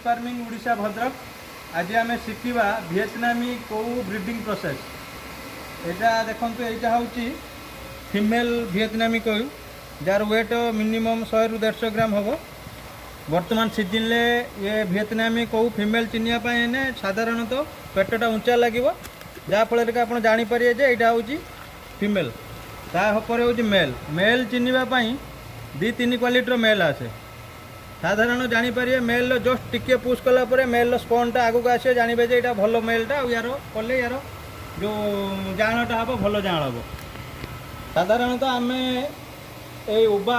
Farming Odisha Bhadrak. आज आम शिखा भिएतनामी कौ ब्रिडिंग प्रोसेस। यहाँ देखो यहाँ हूँ फीमेल भिएतनामी कौ जार वेट मिनिमम 100 ରୁ 150 ग्राम हम। बर्तमान सीजन ले ये भिएतनामी कौ फीमेल चिन्हवाई साधारणतः पेटटा उंचा लगे जहाँफल कि आप जापर यहाँ हूँ फीमेल तापर हूँ मेल। मेल चिन्हवाई 2-3 क्वालिटीर मेल आसे। साधारण जापर मेल जस्ट टिके पुश कलापर मेल स्पनटा आगू आसे जानवे यहाँ भल मेलटा यार कले यार जो जाणटा हम भल जाण हम। साधारणतः आम उबा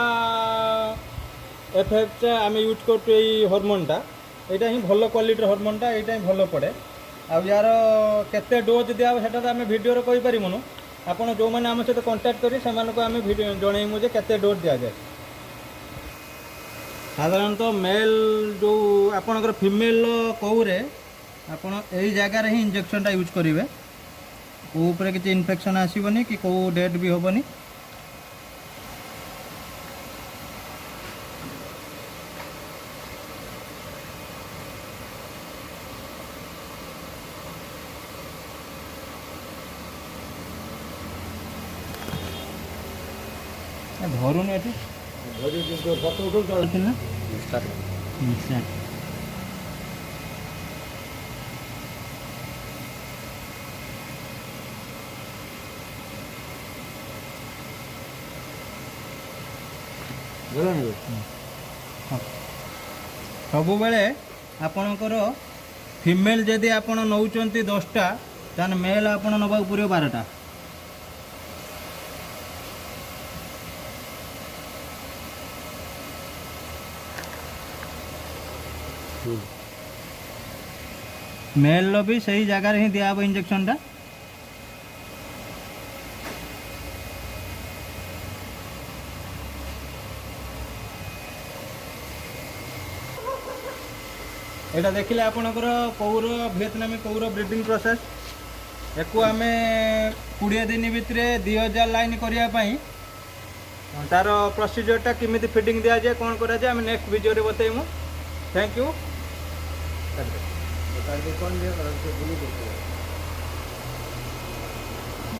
एफएफ आम यूज कर हॉर्मोनटा यहाँ ही भल क्वालिटीर हॉर्मोनटा यहाँ ही भल पड़े। आउ यार केते डोज दिया सेटा आम भिडियो कहीपरूँ। आपड़ जो मैंने आम सहित कंटाक्ट करें से आम जनइमु जे केते डोज दि जाए। साधारणतः मेल जो आपणकर फीमेल कौरे आपड़ यही जगार ही इंजेक्शनटा यूज करेंगे। कौपर किसी इन्फेक्शन आसबनी कि कौ डेट भी हेनी। धरुन ये फटो उठो चलती ना सब बेले आपणकर फीमेल जदि आप नौ 10टा तान मेल आप नवा पड़े 12टा। मेल भी सही जगार ही दिया इंजेक्शनटा। यहाँ देखिले आपणकर कौर भिएतनामी कौर ब्रिडिंग प्रोसेस। एक आम 20 दिन भितर 2000 लाइन करने तार प्रोसीजरटा किमिति फीडिंग दिया जाए कौन करा जाए आम नेक्स्ट वीडियो रे बताइमु। Thank you.